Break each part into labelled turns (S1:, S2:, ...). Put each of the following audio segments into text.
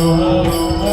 S1: Oh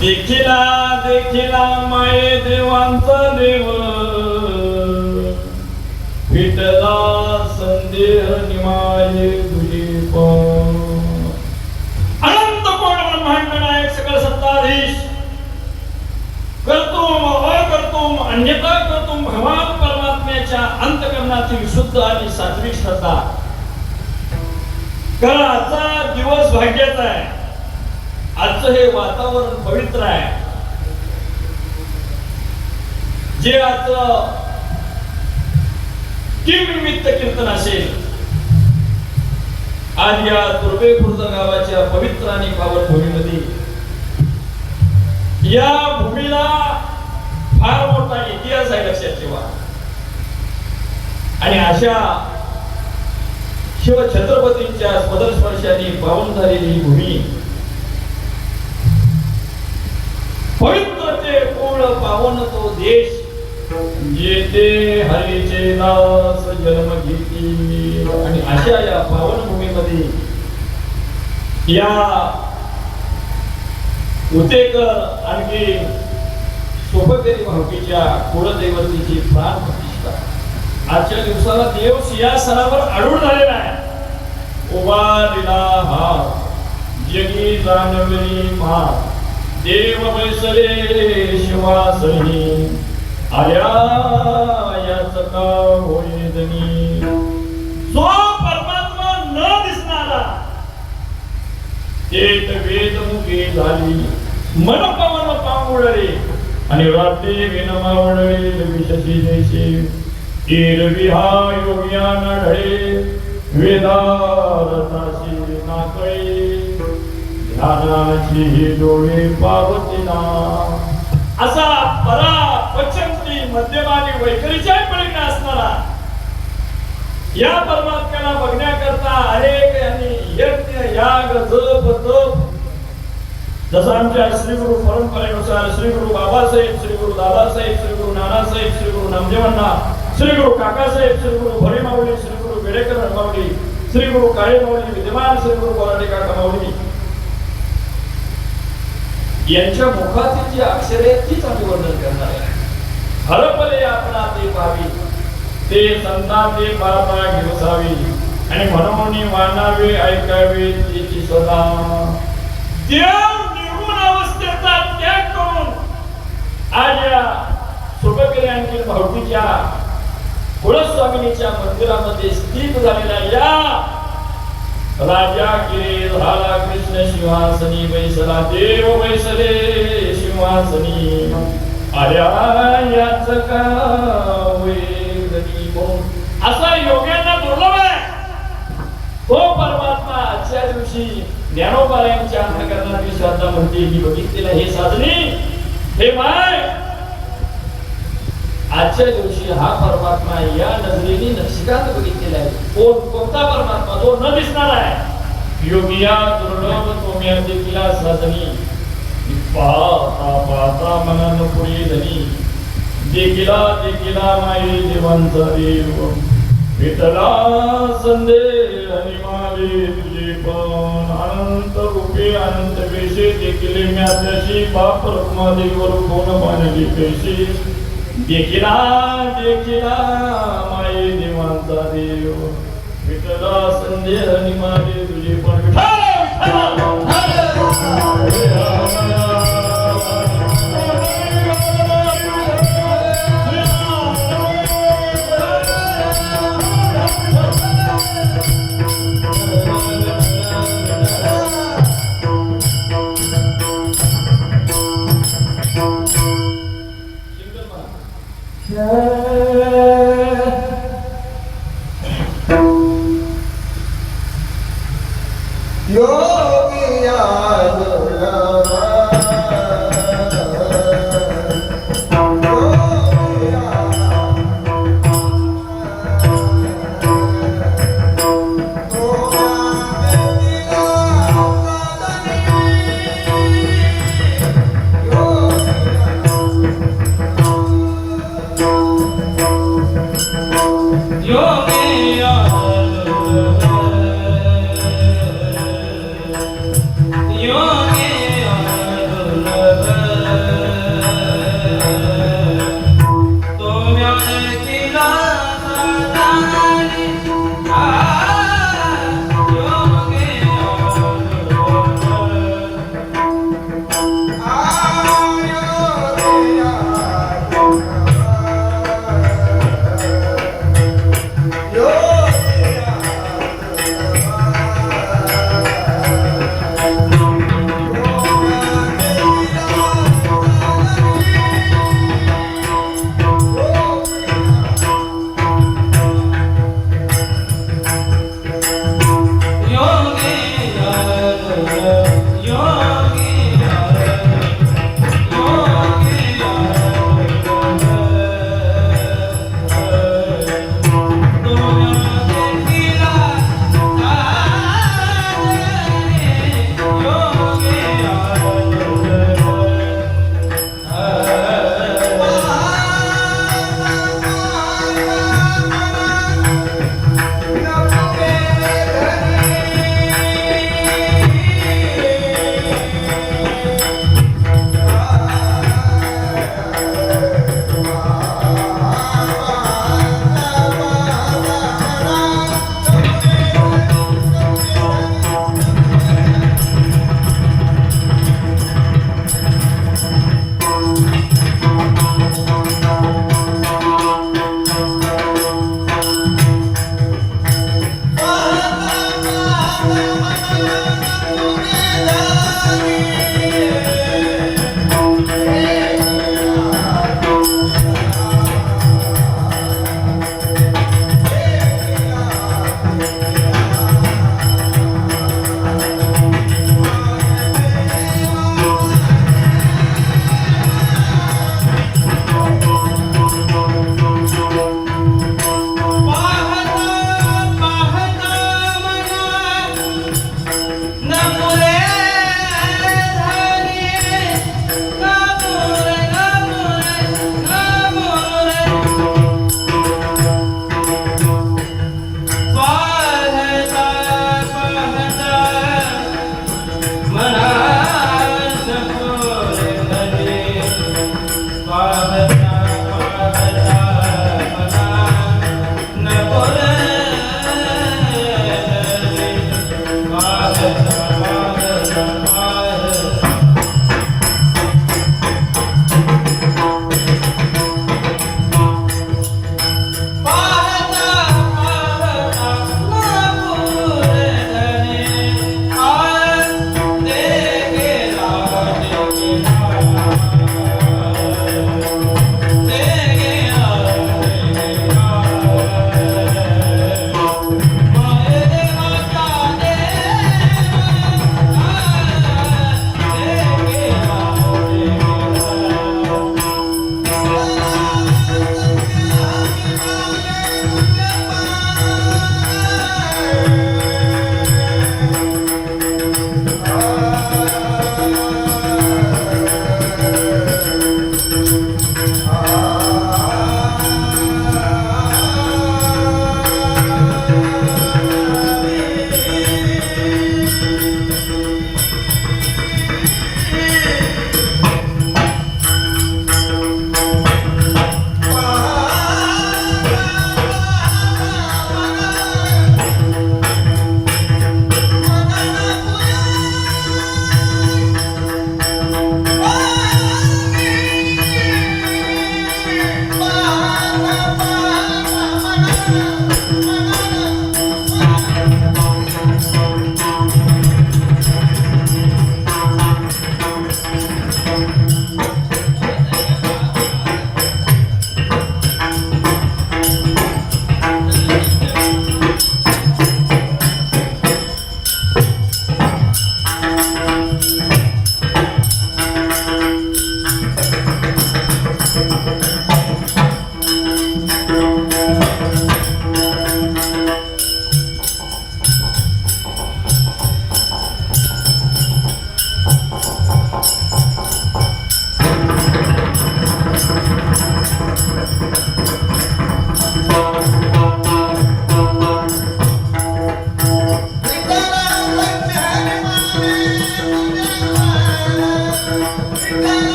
S1: देखिला देखिला माये देवांचा देव विठला संदेह निमाये तुझी अनंत कोण ब्रह्मांड नायक सकल सत्ताधीश कर्तुम अकर्तुम अन्यथा कर्तुम भगवान परमात्म्याच्या अंतःकरणातील विशुद्ध आणि सात्विक श्रद्धा. कारण आजचा दिवस भाग्याचा आहे, आजचं हे वातावरण पवित्र आहे. जे आज किम निमित्त कीर्तन असेल, आज या तुर्बे खुर्द गावाच्या पवित्र आणि पावन भूमीमध्ये या भूमीला फार मोठा इतिहास आहे, लक्षात ठेवा. आणि अशा शिव छत्रपतींच्या स्वदर्शनाने पावन झालेली ही भूमी पवित्र ते पूर्ण पावन तो देश, येथे हरीचे दास जन्म घेती. आणि अशा या पावन भूमीमध्ये या उतेकर आणखी सोपकेरी भावकीच्या कुलदैवतीची प्राण प्रतिष्ठा आजच्या दिवसाला देव सिंहासनावर आरूढ झालेला आहे. उभारलेला हात जगी जाणवली मा देव बैसले शिवासनी आल्या याच का होईदनी जो परमात्मा न दिसणारा एक वेदमुखी झाली मन पवन पांगुळले आणि रात्री विनमावळले विशशी जैसे एरवी हा योग्यान ढळे वेदारताशी नाकळे ध्यानाची डोळे पावतीना असा परा पचंती मध्यमानी वैखरीच्या पलीकडे असणारा या परमात्म्याला बघण्याकरता अनेक यांनी यज्ञ याग जप तप जसं आमच्या श्री गुरु परंपरेनुसार श्री गुरु बाबासाहेब श्री गुरु दादासाहेब श्री गुरु नानासाहेब श्री गुरु नामदेवांना श्री गुरु काकासाहेब श्री गुरु भोरे माऊली श्री गुरु बेडेकर माऊली श्री गुरु काळे माऊली विद्यमान श्री गुरु बोराडे काका माऊली यांच्या मुखातील जी अक्षरे तीच आम्ही वर्णन करणार आहे. हरपले आपणा ते पाहावी ते संतांचे पाहता घेवसावी आणि म्हणून मानावे ऐकावे तिची सदा देव निर्गुण अवस्थेचा त्याग करून आज या सुभगिऱ्यांची भौतिकच्या कुलस्वामिनीच्या मंदिरामध्ये स्थित झालेल्या या राजा गिरे झाला कृष्ण सिंहासनी बैसला देव बैसले सिंहासनी आल्या याच का वेदनी म्हणून असा योग्यांना दुर्लभ आहे तो परमात्मा आजच्या दिवशी ज्ञानोबायांच्या अंतःकरणाची श्रद्धा म्हणते की बघितलेला हे साधनी हे माय आजच्या दिवशी हा परमात्मा या नजरेने नक्षीकांत बघितलेला आहे. कोणता परमात्मा तो न दिसणार आहे योगिया दुर्लभ तो मी देखील साधनी पाहता पाहता मनानं पुढे धनी देखिला देखिला माई देवांचा देव विठला संदेह आणि माले तुझे पण अनंत रूपे अनंत वेशे देखिले म्याच्याशी बाप रखमा देवर कोण पाण्याची पैसे देखिला देखिला माई देवांचा देव विठला संदेह आणि माले तुझे पण
S2: योगिया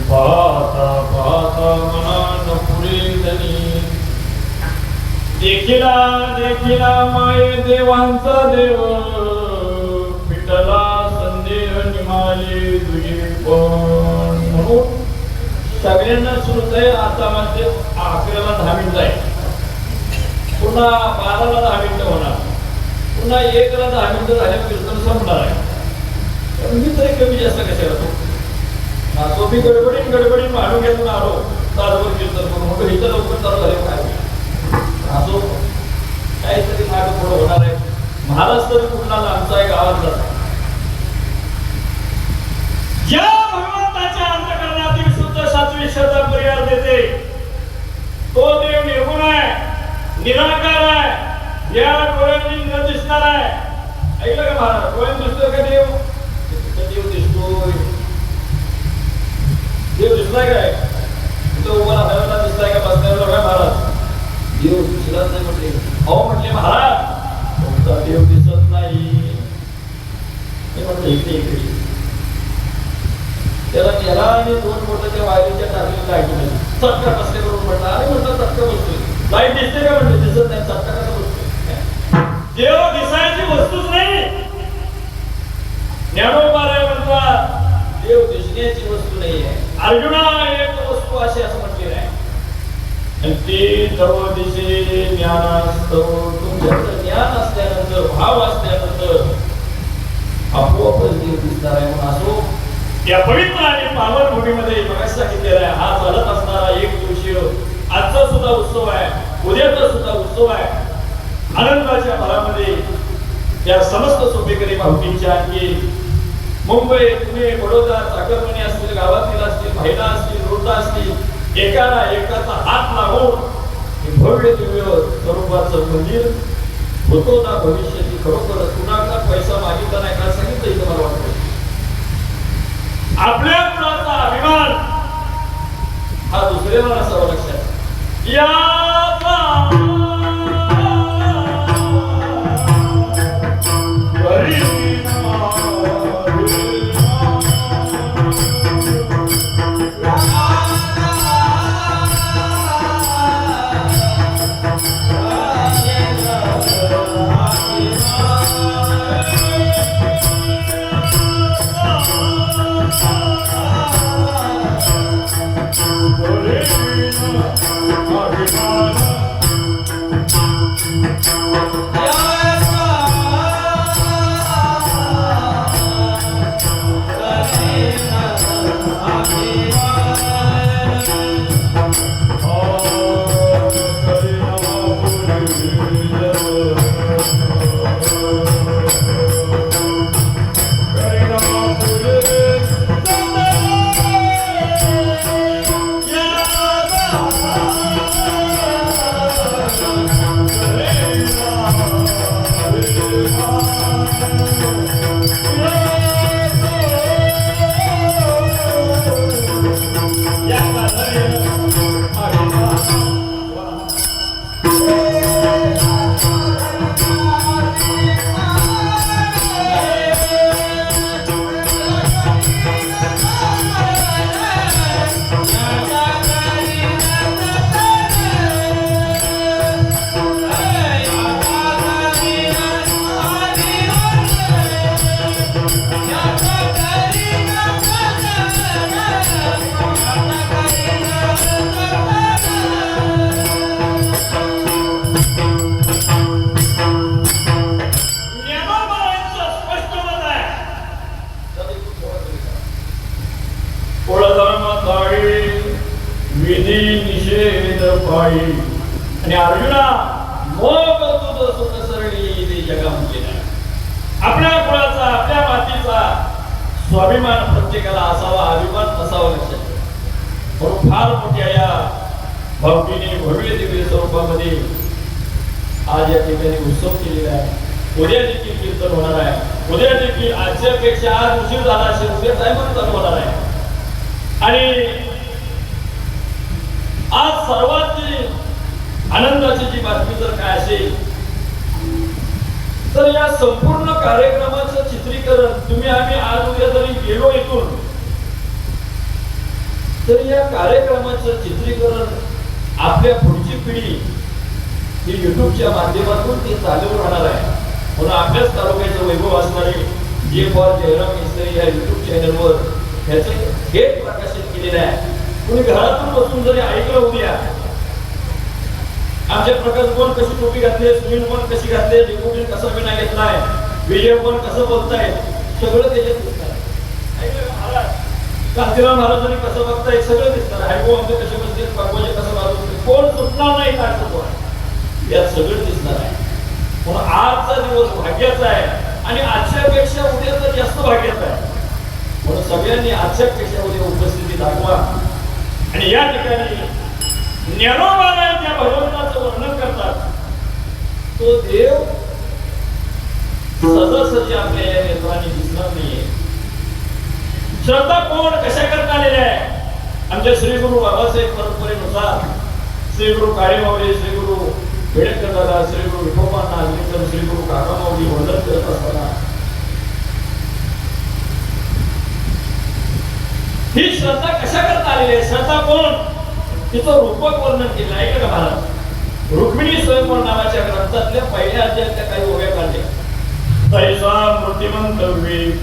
S1: पाहता पाहता मनान पुरेतनी देखिला देखिला माये देवांचा देव पिटला संदेह निमाले तुझे पण म्हणून सगळ्यांना सुरत आहे. आता म्हणजे 11ला 10 मिनिटं आहे, पुन्हा 12ला 10 मिनिटं होणार, पुन्हा 1ला 10 मिनिटं झाल्यावर कीर्तन संपणार आहे. मी तरी कमी जास्त कशाला तो नाचो मी गडबडीन मारून घेऊन आलो तासभर कीर्तन करून म्हणतो इथं लवकर चालू झाले काय असो काहीतरी माग पुढं होणार आहे. महाराज तरी कुठला आमचा आहे गावातला ज्या भगवंताच्या अंतःकरणातील शुद्ध सात्विक श्रद्धा पर्याय देते तो देव निर्गुण आहे, निराकार आहे, या डोळ्यांनी न दिसणार आहे. ऐकलं का महाराज? डोळ्यात दिसतोय का देव? देव दिसतोय. देव दिसलाय काय? तो उभा राहायला दिसलाय का? बसल्यावर काय महाराज? देव दिसलाच नाही म्हटले. अहो म्हटले महाराज तुमचा देव दिसत नाही. मी म्हटलं इकडे इकडे त्याला केला आणि 2 बोटाच्या वायरीच्या टाकलेल्या लाईटमध्ये चटका बसले करून म्हटलं. अरे म्हटलं चटका बसतोय, लाईट दिसते का म्हटलं, दिसत नाही, चटका कसा बसतोय. देव दिसायची वस्तूच नाही. ज्ञानोबाराय म्हणतात देव दिसण्याची वस्तू नाही आहे. अर्जुना एक वस्तू अशी असं म्हटलेलं आहे. आणि ते सर्व दिशे ज्ञान असतं. तुमच्याकडे ज्ञान असल्यानंतर, भाव असल्यानंतर आपोआपच देव दिसणार आहे. म्हणून असो या पवित्र आणि पावन भूमीमध्ये मगाशी सांगितलेला आहे, हा चालत असणारा एक दिवशीय आजचा सुद्धा उत्सव आहे, उद्याचा सुद्धा उत्सव आहे. आनंदाच्या भरामध्ये या समस्त सोपेकरी भावकींच्या आणखी मुंबई, पुणे, बडोदा, चाकरमानी असतील, गावातील असतील, महिला असतील, वृद्ध असतील, एकाला एकाचा हात लागून भव्य दिव्य स्वरूपाचं मंदिर होतो ना भविष्याची. खरोखर कुणाला पैसा मागितला नाही का सांगितलं इथं मला वाटतं. आपल्या कुणाचा अभिमान हा दुसऱ्याला नसावा लक्षात. याचा विधी निषेध पायी. आणि अर्जुना मग तुझं सुख सरणी ते जगामध्ये नाही. आपल्या कुळाचा, आपल्या मातीचा स्वाभिमान प्रत्येकाला असावा, अभिमान नसावा लक्षात. म्हणून फार मोठ्या या भावकीने भव्य दिव्य स्वरूपामध्ये आज या ठिकाणी उत्सव केलेला आहे. उद्या देखील कीर्तन होणार आहे. उद्या देखील आजच्या पेक्षा आज उशीर झाला असेल, उद्या टायमात चालू होणार आहे. आणि आज सर्वात आनंदाची जी बातमी जर काय असेल तर या संपूर्ण कार्यक्रमाचं चित्रीकरण तुम्ही आम्ही आज उद्या जरी गेलो इथून तर या कार्यक्रमाचं चित्रीकरण आपल्या पुढची पिढी ही युट्यूबच्या माध्यमातून ते चालू राहणार आहे. म्हणून आपल्याच तालुक्याचं वैभव असणारे जे फॉर जयराम मिस्त्री या युट्यूब चॅनलवर ह्याचं थेट प्रकाशित केलेलं आहे. तुम्ही घरातून बसून जरी ऐकलं उद्या आमच्या प्रकाश कोण कशी टोपी घातली, सुनील कोण कशी घातली, डिकोटी कसा विना घेतलाय, विजय कोण कसं बोलताय, सगळं त्याच्यात दिसणार. ऐकलं महाराज कांतीराम महाराजांनी कसं बघताय सगळं दिसणार. हायगो आमचे कसे बसले, बागोजे कसं वाजवते, कोण सुटणार नाही काय कोण यात सगळं दिसणार आहे. म्हणून आजचा दिवस भाग्याचा आहे आणि आजच्या पेक्षा उद्या तर जास्त भाग्याचा आहे. म्हणून सगळ्यांनी आजच्या पेक्षा उद्या उपस्थिती दाखवा. आणि या ठिकाणी ज्ञानोबाराय ज्या भगवंताचं वर्णन करतात तो देव सहजासहजी आपल्या या नेत्रांनी दिसणार नाहीये. श्रद्धा कोण कशा करता आलेल्या आहे. आमच्या श्री गुरु बाबासाहेब परंपरेनुसार श्री गुरु काळेमावळे, श्री गुरु बेडकर दादा, श्री गुरु विठोबांना, अग्निकर श्री गुरु काकामाऊली वंदन करत असताना ही श्रद्धा कशा करता आलेली आहे? श्रद्धा कोण? तिचं रूपक वर्णन केलं आहे का महाराज? रुक्मिणी स्वयंवर नावाच्या ग्रंथातल्या पहिल्या अध्यायातल्या काही ओव्या काढल्या. तैसा मूर्तिमंत विवेक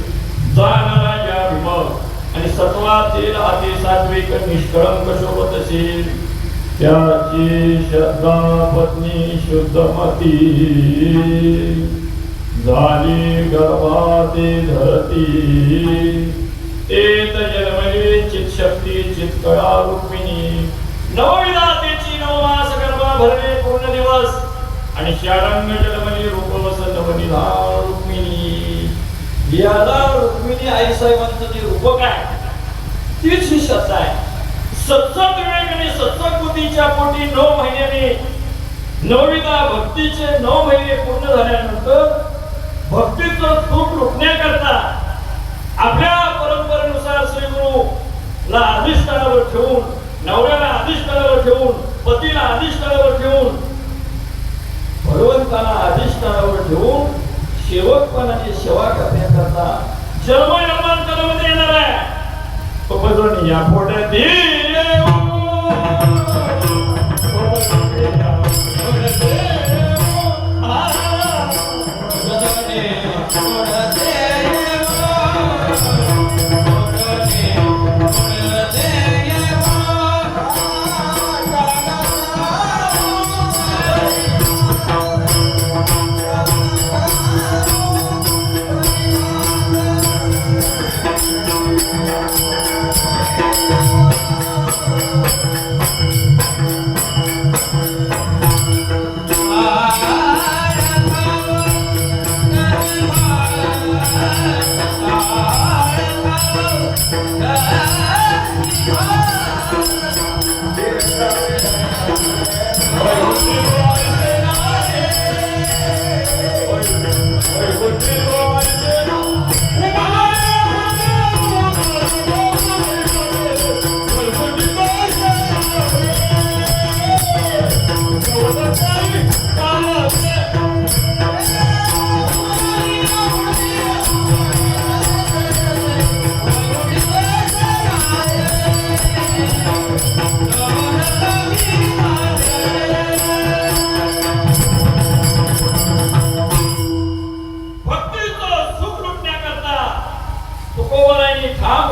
S1: जाणारा या भीम आणि सत्वातील अति सात्विक निष्कळंक शोभतशील त्याची श्रद्धा पत्नी शुद्धमती झाली गर्भाते धरती तेत जन्मली चित्शक्ती चित्कळा रुक्मिणी नवविधातेची नवमास गर्भा भरले पूर्ण दिवस आणि शारंग जन्मली रूपवस नवनिधान रुक्मिणी. याला रुक्मिणी आई साहेबांचं जे रूपक आहे तीच ही श्रद्धा आहे. सत्संग विवेक आणि सत्संग बुद्धीच्या पोटी 9 महिन्याने नवविधा भक्तीचे 9 महिने पूर्ण झाल्यानंतर भक्तीचं सुख लुटण्याकरता आपल्या परंपरेनुसार श्री गुरुला अधिष्ठानावर ठेवून, नवऱ्याला अधिष्ठानावर ठेवून, पतीला अधिष्ठानावर ठेवून, भगवंताला अधिष्ठानावर ठेवून सेवकपणाची सेवा करण्याकरता जन्मजन्मांतरामध्ये येणार आहे. उपजून या पोटातील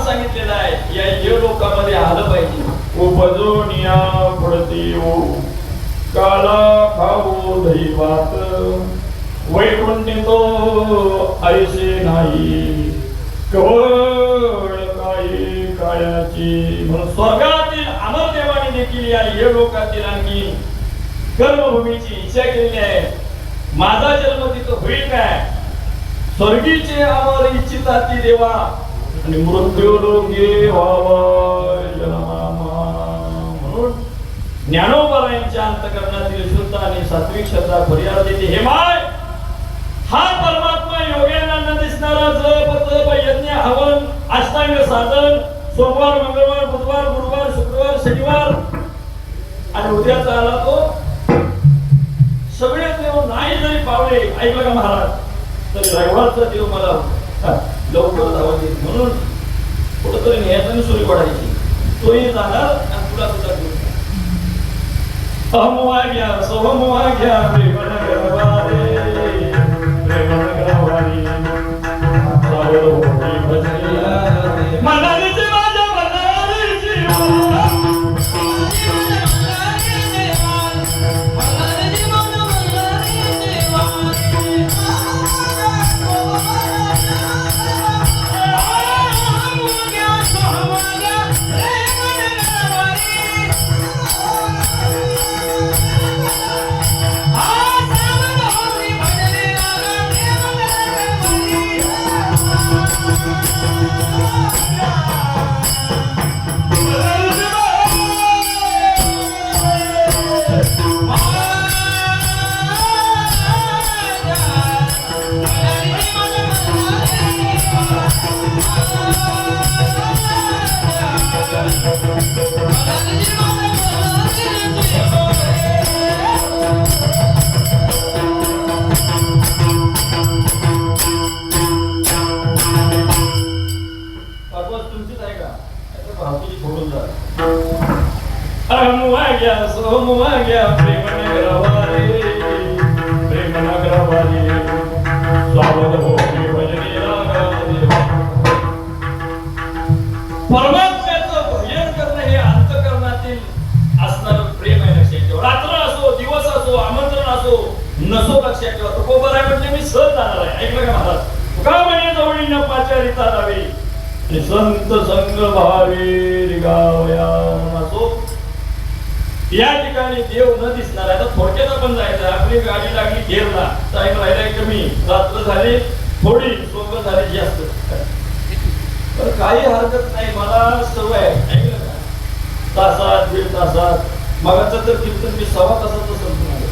S1: सांगितलेलं आहे या लोकांमध्ये आलं पाहिजे. उपजून या पडती ओ काला खाऊ दैवात वैकुंठी तो ऐसे नाही कवळ काही कायाची. म्हणून स्वर्गातील अमरदेवाने देखील या लोकातील आणखी कर्मभूमीची इच्छा केलेली आहे. माझा जन्म तिथं होईल काय? स्वर्गीचे अमर इच्छिताती देवा आणि मृत्यू लोके व्हावा जन्मामा. म्हणून ज्ञानोबरायांच्या अंतःकरणातील शुद्ध आणि सात्विक श्रद्धा फरियाद देते. हे माय हा परमात्मा योग्यानंद दिसणारा जप तप यज्ञ हवन अष्टांग साधन सोमवार मंगळवार बुधवार गुरुवार शुक्रवार शनिवार आणि उद्याचा आला तो सगळे देव नाही जरी पावले ऐकलं का महाराज तरी रविवारचा देव मला लवकर धावा देत. म्हणून कुठंतरी न्यायाने सुरी पडायची तोही जाणार आणि तुला सुद्धा घेऊन अहमवाग्या सोहमवाग्या प्रेमन गरवारे प्रेमन गरवारी सावध होती भजनी मनालीची माझ्या मनालीची माग्या सोम माग्या प्रेम नगरवारी प्रेम नगरवारी स्वागत हो भजनी रागामध्ये. परमात्म्याचं भजन करणं हे अंतःकरणातील असणारं प्रेम आहे. लक्षात ठेवा. रात्र असो दिवस असो आमंत्रण असो नसो लक्षात ठेवा. तो कोबर आहे म्हणजे मी सहज जाणार आहे. ऐकलं का महाराज? तुका म्हणे जवळी न पाचारिता जावे आणि संत संग भावे गावया असो. या ठिकाणी देव न दिसणार आहे. तर थोडक्यात आपण जायचं. आपली गाडी लागली घेरला टाइम राहिलाय कमी, रात्र झाली थोडी, सोंग झाली जास्त. तर काही हरकत नाही, मला सवय आहे. ऐकलं का? तासात दीड तासात मगाचं तर कीर्तन मी 1.25 तासाचं संपून आलो.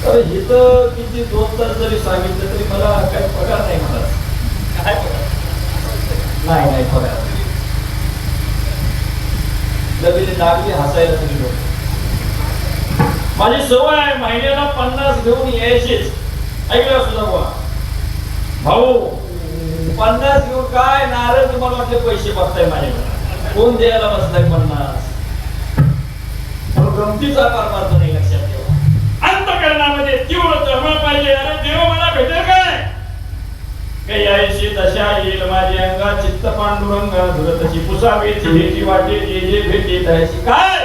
S1: तर इथं किती 2 तास जरी सांगितलं तरी मला काही पगार नाही. मला काय पगार नाही, नाही पगार. लगेच लागली हसायला तरी लोक. माझी सवय आहे महिन्याला 50 घेऊन यायचीच. ऐकलं सुद्धा बुवा भाऊ, 50 घेऊन काय नारळ तुम्हाला वाटले पैसे बघताय माझ्याकडे, कोण द्यायला बसलाय 50? गमतीचा आकार मारतो नाही. लक्षात ठेवा. अंतःकरणामध्ये तीव्र तळमळ पाहिजे. अरे देव मला भेटेल काय? काही ऐशी दशा येईल माझी अंगा चित्त पांडुरंगा धुरतशी पुसावेची हेची वाटे जे जे भेटे तशी काय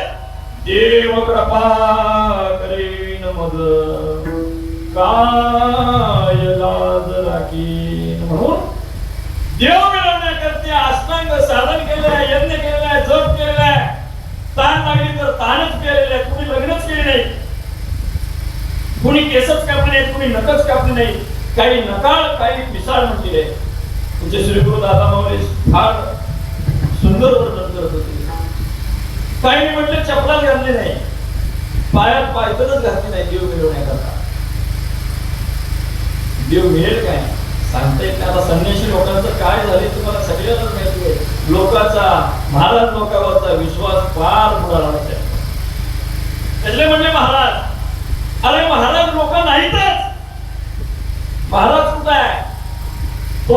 S1: देव कृपा करीन मग काय लाज राखीन. म्हणून देव मिळवण्याकरता अष्टांग साधन केलेलं आहे, यज्ञ केलेला आहे, जप केलेला आहे. ताण लागली तर ताणच केलेला आहे. कुणी लग्नच केले नाही, कुणी केसच कापले नाही, कुणी नखच कापले नाही. काही नकाळ काही पिसाळ म्हटले. तुमचे श्री गुरु दादा माऊली फार सुंदर वर्णन करत होते. काही म्हटले चपलाच घातली नाही, पायात पायतच घातली नाही देव मिळवण्याकरता. देव मिळेल काय सांगता येत नाही. आता संन्यासी लोकांचं काय झाले तुम्हाला सगळ्यांनाच माहिती आहे. लोकांचा महाराज लोकांवरचा विश्वास फार बुडाला आहे. त्यातले म्हणले महाराज, अरे महाराज लोक नाहीतच. महाराज कुठं आहे? तो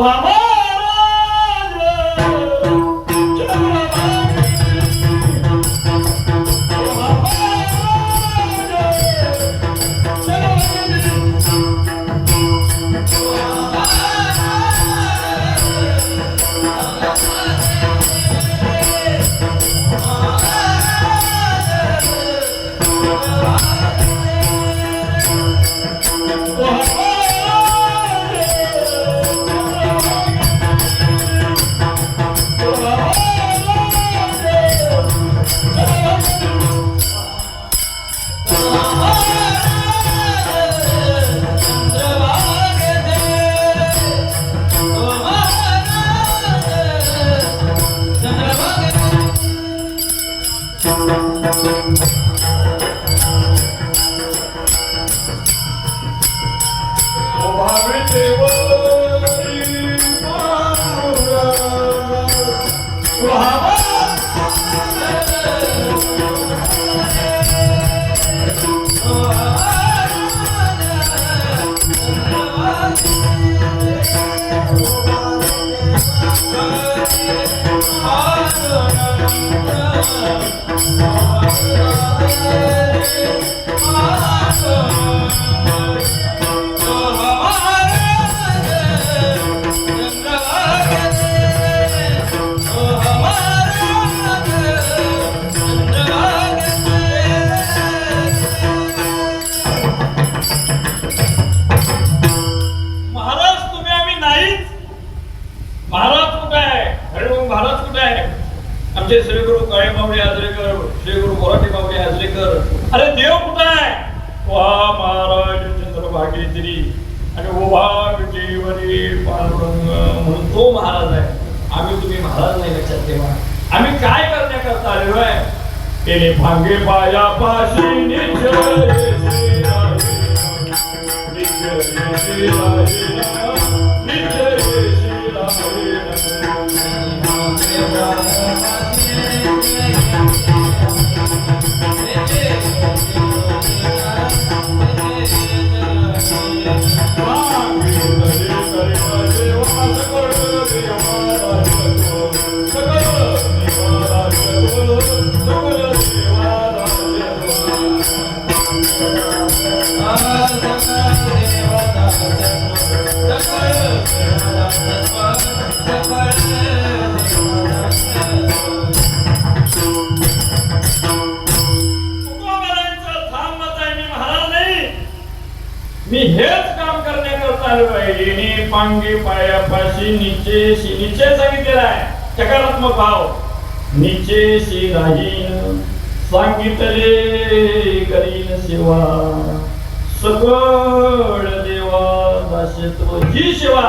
S1: आमचे श्री गुरु काळे माऊली आजरेकर, श्री गुरु मोराठी माऊली आजरेकर. अरे देव कुठं आहे? वा महाराज चंद्रभागेश्वरी आणि उभा विजेवरी पांडुरंग म्हणून तो महाराज आहे. आम्ही तुम्ही महाराज नाही. लक्षात ठेवा. आम्ही काय करण्याकरता आलेलो आहे? केले भांगे पाया पाशी मी हेच काम करण्याकरता आलो आहे. येणे पांगे पायापाशी नीचे सांगितलेला आहे. सकारात्मक भाव. नीचेशी राहीन सांगितले करीन सेवा सकळ देवा दासत्व. ही सेवा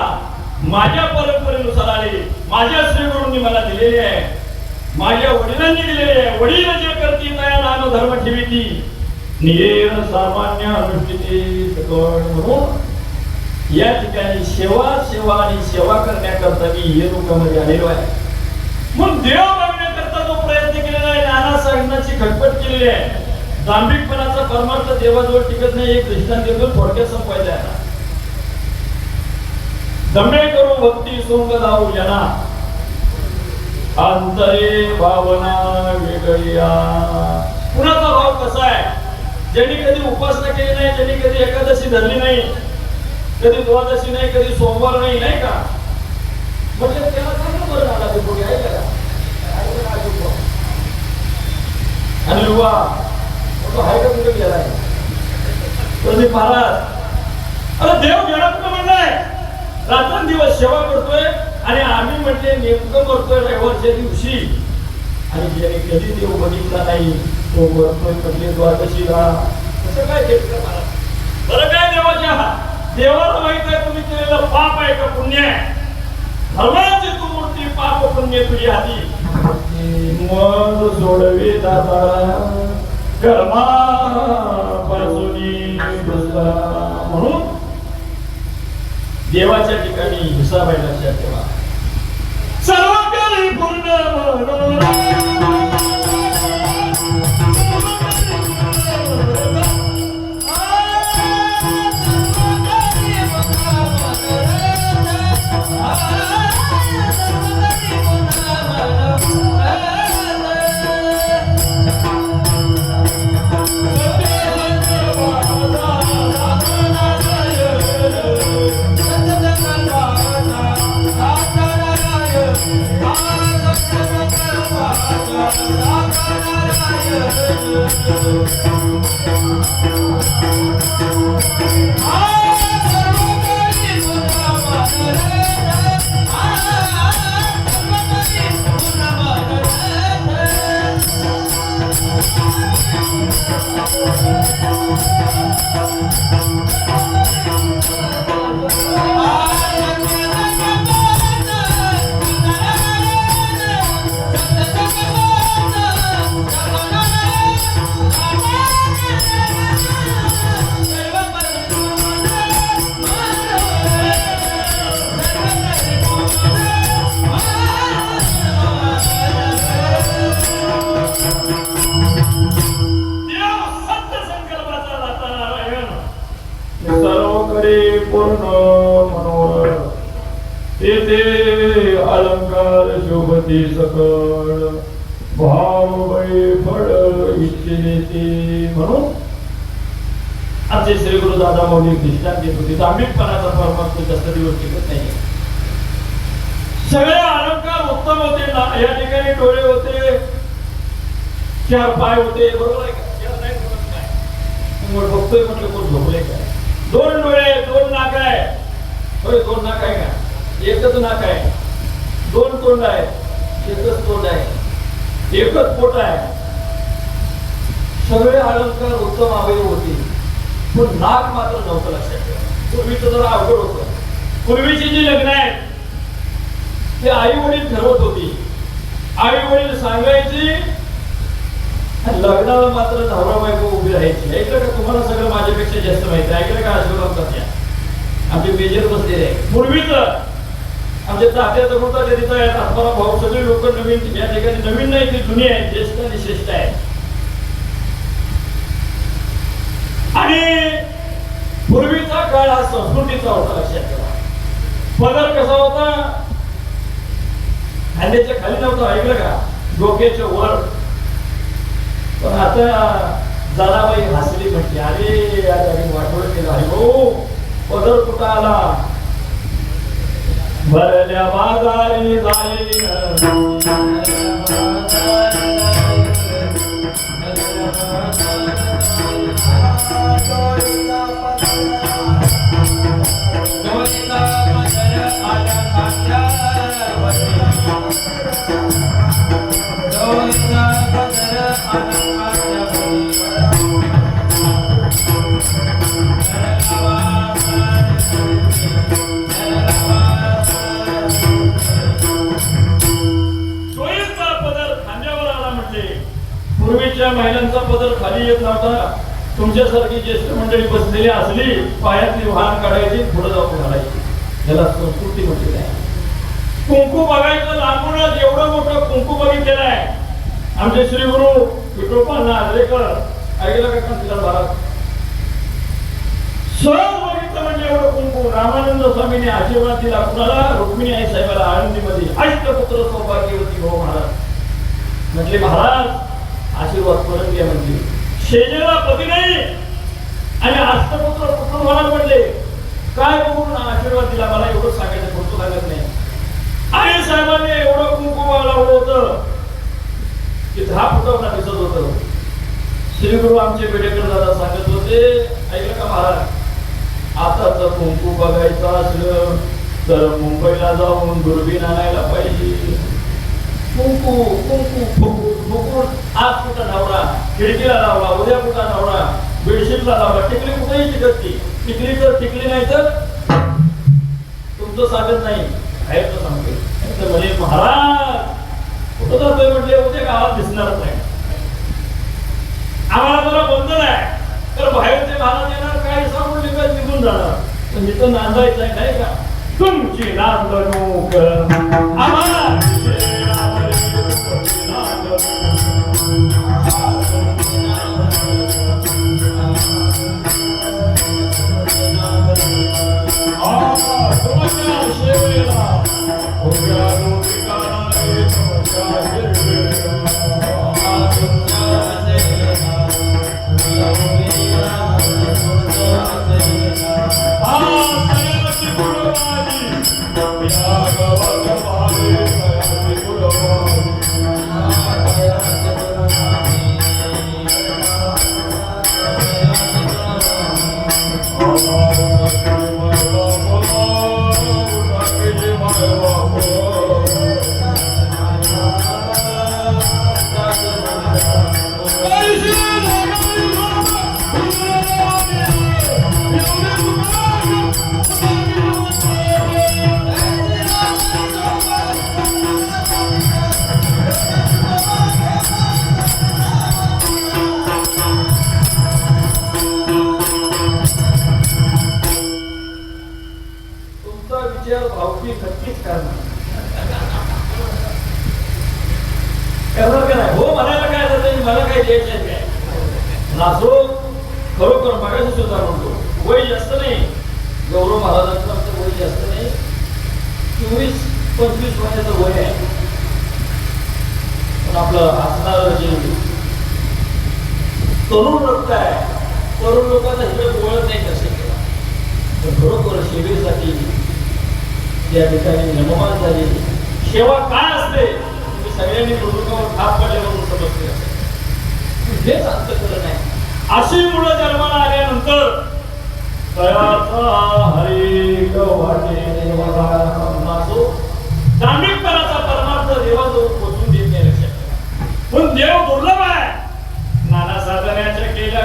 S1: माझ्या परंपरेनुसार आली. माझ्या श्रीगुरूंनी मला दिलेली आहे. माझ्या वडिलांनी दिलेली आहे. वडील जे करती तया नाम धर्म ठेवीती नियेर सामान्य अनुष्ठिते सकळ. म्हणून या ठिकाणी सेवा आणि सेवा करण्याकरता मी हे लोकांमध्ये आलेलो आहे. म्हणून देव मागण्याकरता जो प्रयत्न केलेला आहे, नाना साधनाची खटपट केलेली आहे. दांभिकपणाचा परमार्थ देवाजवळ टिकत नाही. एक दृष्टांत देतो, थोडक्यात संपवायचा आहे. दमे करू भक्ती सोंग जाऊ जना अंतरे भावना वेगळ्या. कुणाचा भाव कसा आहे? ज्यांनी कधी उपासना केली नाही, ज्यांनी कधी एकादशी धरली नाही, कधी द्वादशी नाही, कधी सोमवार नाही, नाही का? म्हणजे त्याला चांगलं बरं झाला ते कोणी आहे का? आणि युवा तो आहे का कुठे गेलाय? कधी महाराज अरे देव घेणार कुठं म्हणलाय? रात्रंदिवस सेवा करतोय आणि आम्ही म्हटले नेमकं करतोय रविवारच्या दिवशी. आणि ज्याने कधी देव बघितला नाही तो करतोय म्हटले द्वादशीला. कसं काय केलं महाराज? बरं काय देवाला माहित आहे तुम्ही केलेलं पाप आहे का पुण्य आहे? धर्माची तू मूर्ती पाप पुण्य तुझी आधी मग सोडवे दादा कर्मा पासून. म्हणून देवाच्या ठिकाणी हिसाब आहे, लक्षात ठेवा. सर्व काही पूर्ण अलंकार शोभती सकळ भाव वै फळ इच्छिते. म्हणून आमचे श्री गुरु दादा मौली दृष्टांत देत होते. दांभिकपणाचा परमार्थ जास्त दिवस टिकत नाही. सगळे अलंकार उत्तम होते ना. या ठिकाणी डोळे होते, चार पाय होते, बरोबर आहे का? चार नाही बरोबर काय? बघतोय म्हटलं कोण झोपले काय? दोन डोळे, दोन नाक आहे. होय, दोन नाक आहे का? एकच नाक आहे. दोन तोंड आहे, एकच तोंड आहे, एकच पोट आहे. सगळे अलंकार उत्तम अवयव होते, पण नाक मात्र नव्हतं. लक्षात ठेवा. पूर्वीचं जरा अवघड होतं. पूर्वीची जी लग्न आहेत ते आई वडील ठरवत होती. आई वडील सांगायची, लग्नाला मात्र नवरा बायको उभी राहायची. ऐकलं का? तुम्हाला सगळं माझ्यापेक्षा जास्त माहिती आहे. ऐकलं का? आशीर्वाद करते आमचे मेजर बसलेले आहे. पूर्वीच आमच्या तात्या जमवता कधीचा आहेत आत्माला भाऊ सगळे लोक नवीन या ठिकाणी नवीन नाही, ती जुनी आहे, ज्येष्ठ आणि श्रेष्ठ आहे. आणि पूर्वीचा काळ हा संस्कृतीचा होता. लक्षात ठेवा. पदर कसा होता? खांद्याच्या खाली नव्हता. ऐकलं का? डोक्याच्या वर. पण आता जानाबाई हसली, म्हटली अरे वाटोळ केलं. अरे हो तर कुटाला भरल्या बाजारी जाईन पूर्वीच्या महिलांचा पदर खाली येत नव्हता. तुमच्यासारखी ज्येष्ठ मंडळी बसलेली असली पायातली वाहन काढायची पुढे जाऊन घालायची. त्याला संस्कृती म्हटलेली आहे. कुंकू बघायचं लांबूनच एवढं मोठं कुंकू बघितलेलं आहे. आमचे श्री गुरु विठोबा आजरेकर ऐकलं का तिला महाराज सहज बघितलं म्हणजे एवढं कुंकू. रामानंद स्वामीने आशीर्वाद दिला कुणाला? रुक्मिणी आई साहेबाला आळंदीमध्ये. अष्टपुत्र सौभाग्यवती हो महाराज म्हटले. महाराज आशीर्वाद परत घ्या म्हणजे शेजेला पती नाही आणि अष्टपुत्र पुत्र होणार म्हटले. काय बघून आशीर्वाद दिला मला एवढं सांगायचं खोटं सांगत नाही. आई साहेबांनी एवढं कुंकू लावलं होतं की 10 फुटावरून दिसत होतं. श्री गुरु आमचे बेडेकर दादा सांगत होते ऐकलं का महाराज आता तर कुंकू बघायचं असलं तर मुंबईला जाऊन दुर्बीण आणायला पाहिजे. कुंकू कुंकू फुकून फुकून आज कुठं नवरा खिडकीला लावला उद्या कुठं नवरा बेडशीटला लावला. टिकली कुठेही टिकत ती. टिकली तर टिकली नाही तर तुमचं सांगत नाही बाहेरचं सांगते. म्हणे महाराज कुठं जातोय म्हटले उद्या गावात दिसणारच नाही. आम्हाला जरा बंधन आहे तर बाहेरचे महाराज येणार काय सांगून निघून जाणार. पण इथं नांदायचं आहे नाही का? तुमची नांदणूक आम्हाला खरोखर मागायचं सुद्धा म्हणतो. वय जास्त नाही. गौरव महाराजांचं वय जास्त नाही. 24-25 वर्षाचं वय आहे. पण आपलं असणार जे तरुण रक्त आहे तरुण लोकांना हे ओळख नाही कसं केला. पण खरोखर सेवेसाठी या ठिकाणी नममान झाली. सेवा काय असते तुम्ही सगळ्यांनी मृदुकावर थाप पडल्यावरून समजते. हेच अंतःकरण आहे. अशी मुलं जन्माला आल्यानंतर तयाचा हरी वाटे धार्मिकपणाचा परमार्थ देवाजवळ पोचून देत नाही. लक्षात पण देव दुर्लभ आहे. नाना साधण्याच्या केल्या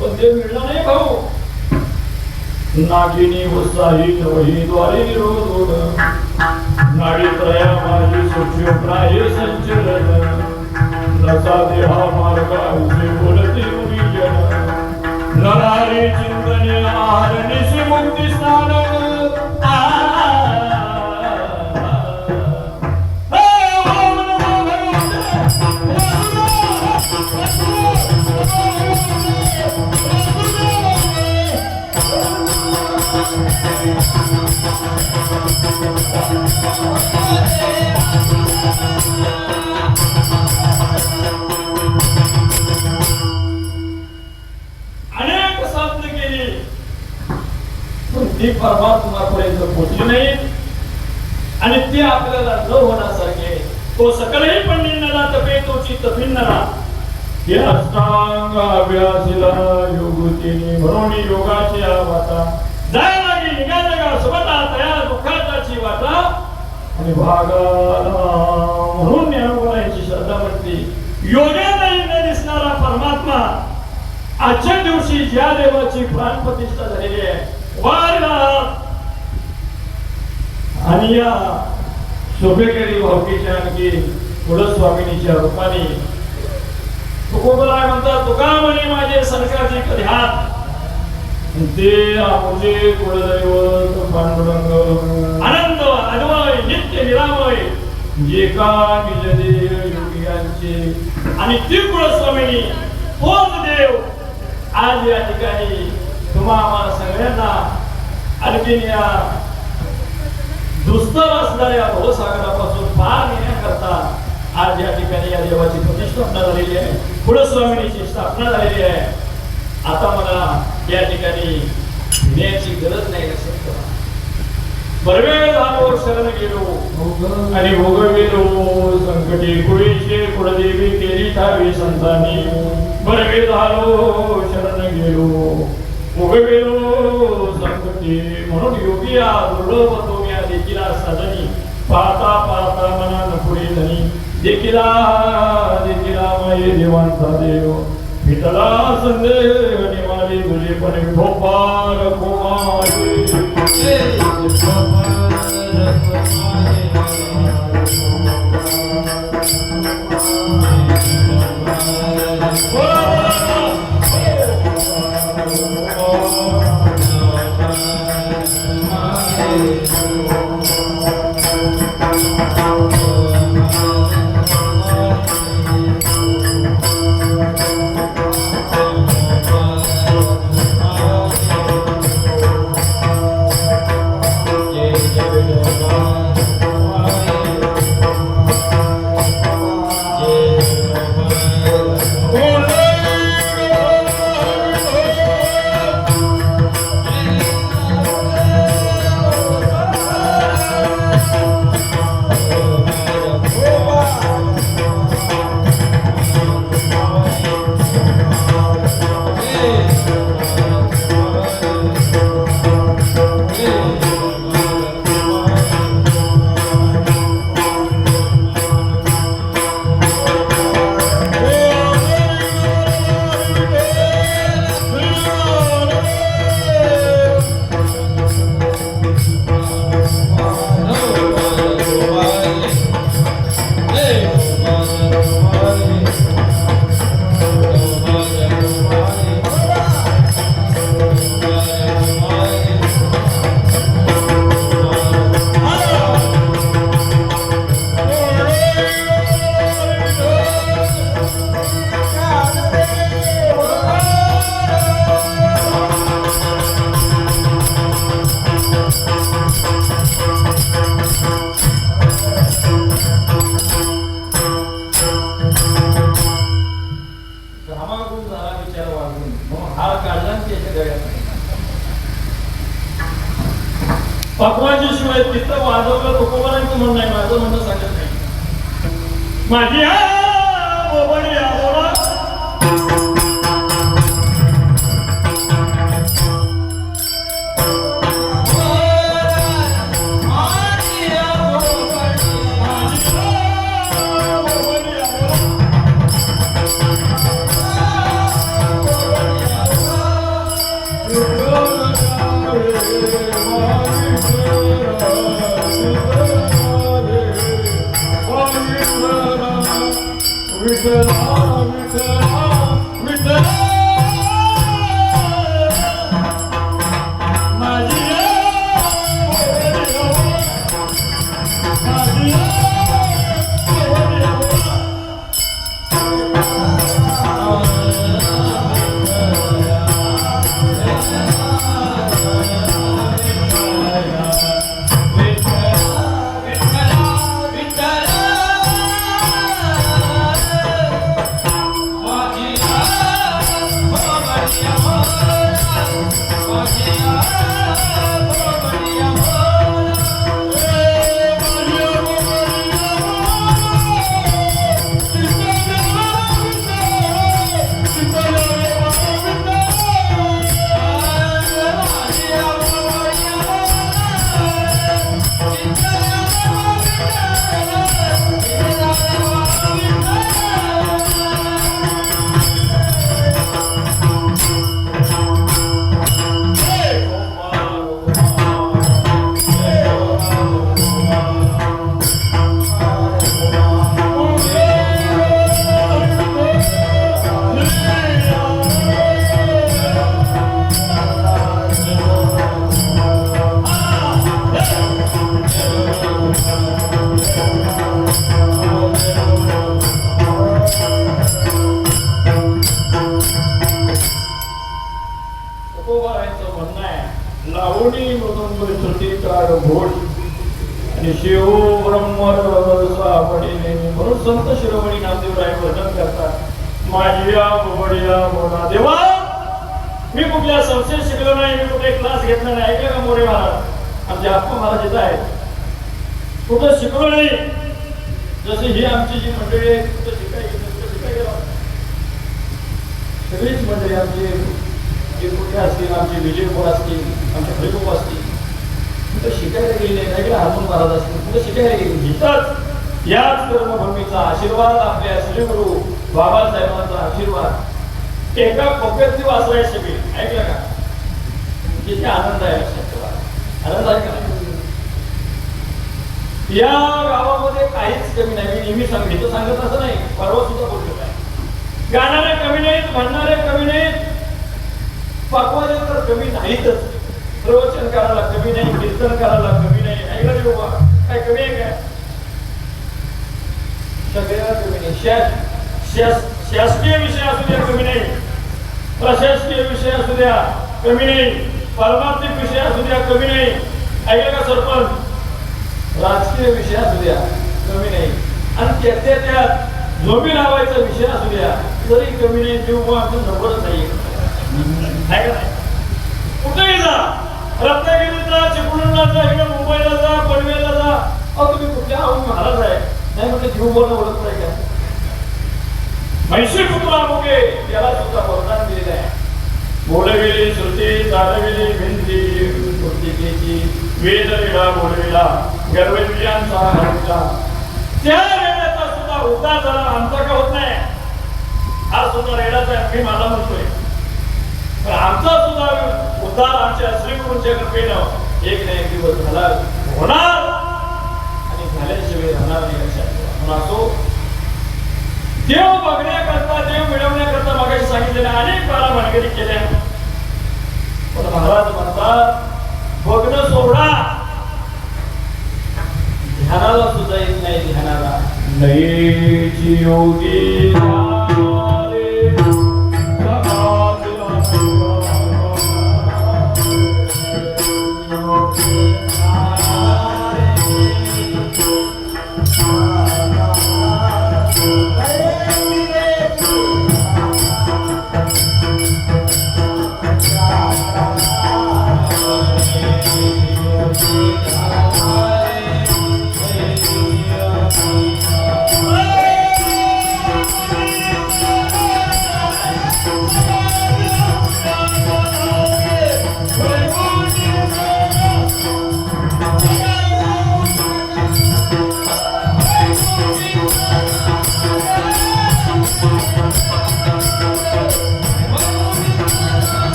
S1: पण ते मिळणार नाही भाऊ. नागिनी उत्साही वही द्वारे रोड नाडी त्रया माझी सूक्ष्म प्राय संचलन नसा देहा मार्गा उसे बोलते मुनिजन नरारी चिंतने आहार निशी मुक्ती स्नान अनेक साधन केली पण ती परमात्मापर्यंत पोचली नाही आणि ते आपल्याला न होण्यासारखे तो सकलही पण निन्नला तपे तो चित्त भिन्नला हे अष्टांग अभ्यासीला योगुतीने म्हणून योगाची वाटा जाय लागी निघाला स्वतः तयार दुःखाची वाटा आणि भागाला म्हणून ज्ञानोबाची श्रद्धा म्हणते योगाने न दिसणारा परमात्मा आजच्या दिवशी ज्या देवाची प्राण प्रतिष्ठा झालेली आहे वारला आणि या शोभेकरी भावकीच्या आणखी पुढं स्वामिनीच्या रूपाने तुकोबला म्हणतात तुका म्हणे माझे सरकारचे कधी हात ते आमचे कुलदैवत पांडुरंग आनंद अद्वय नित्य निरामय जे का निजदेव योगियांचे आणि ती कुलस्वामिनी तोच देव आज या ठिकाणी तुम्हा आम्हाला सगळ्यांना आणखीन या दुस्तर असणाऱ्या भवसागरापासून पार नेण्याकरता आज या ठिकाणी या देवाची प्रतिष्ठापना झालेली आहे कुलस्वामिनीची स्थापना झालेली आहे आता मला या ठिकाणी भिण्याची गरज नाही लक्षात ठेवा बरवेळ झालो शरण गेलो आणि भोगविलो संकटी कुळीचे कुळदेवी केली ठावी संतांनी बरवेळ झालो शरण गेलो भोगविलो संकटी म्हणून योगी दुर्लभ तुम्ही देखील साधनी पाहता पाहता मना न पुढे धनी देखिला माये देवांचा देव विठला संदेह निवाली तुझे पण भोपाल कुमारी पकवाजी शिवाय तिथं वाजवलं तुकोबारांचं म्हणणं नाही माझं म्हणणं सांगत नाही माझी मोबाईल आबोला आणि शिव ब्रह्म सापडिले म्हणून संत शिरोमणी नामदेवराय वर्णन करतात माझी या बुबडिया बोला देवा मी कुठल्या संस्थेत शिकलो नाही मी कुठे क्लास घेतला नाही ऐकलं का मोरे महाराज आमचे आप्पा महाराज येत आहेत कुठं शिकलो नाही जसे ही आमची जी मंडळी आहे कुठं शिकाय गेलो सगळीच मंडळी आमची जे कुठे असतील आमचे विजयपूर असतील आमचे हरिपूप असतील कुठं शिकायला गेले नाही का हनुमान महाराज असतील कुठं शिकायला गेले इथंच याच कर्मभूमीचा आशीर्वाद आपल्या श्रीगुरु बाबासाहेबांचा आशीर्वाद एका कोपऱ्यात वाचलाय सगळे ऐकलं का किती आनंद आहे आनंद आहे का या गावामध्ये काहीच कमी नाही मी नेहमी सांगितलं सांगत असं नाही परवा सुद्धा बोलतो काय गाणारे कमी नाहीत म्हणणारे कमी नाहीत पकवाने तर कमी नाहीतच प्रवचन करायला कमी नाही कीर्तन करायला कमी नाही ऐकलं रे बाबा काय कमी आहे काय सगळ्याला कमी नाही शासकीय विषय असू द्या कमी नाही प्रशासकीय विषय असू द्या कमी नाही पारमार्थिक विषय असू द्या कमी नाही ऐकलं का सरपंच राजकीय विषय असू द्या कमी नाही आणि त्यात झोंबी लावायचा विषय असू द्या तरी कमी नाही जीव आमचं नंबरच नाही आहे का नाही कुठेही जा रत्नागिरीत जा चिपळूणला जा इकडे मुंबईला जा पनवेलला जा अहो तुम्ही कुठल्या महाराज आहे नाही म्हणजे जीव बोलणं ओळख नाही का म्हैसूर पुत्र मुके त्याला सुद्धा वरदान दिलेलं आहे बोलविली श्रुती चालविली भिंती कृतिकेची वेद वेळा बोलविला गर्वविजयांचा हरवला त्या रेड्याचा सुद्धा उद्धार झाला आमचा का होत नाही हा सुद्धा रेडाचा आहे मी मला म्हणतोय पण आमचा सुद्धा उद्धार आमच्या श्रीगुरूंच्या कृपेनं एक ना एक दिवस झाला होणार आणि झाल्याशिवाय राहणार नाही लक्षात ठेवा म्हणून असो देव बघण्याकरता देव मिळवण्याकरता मागाशी सांगितलेल्या अनेक बारा भानगडी केल्या पण महाराज म्हणतात बघणं सोडा ध्यानाला सुद्धा येत नाही ध्यानाला नयेची योगी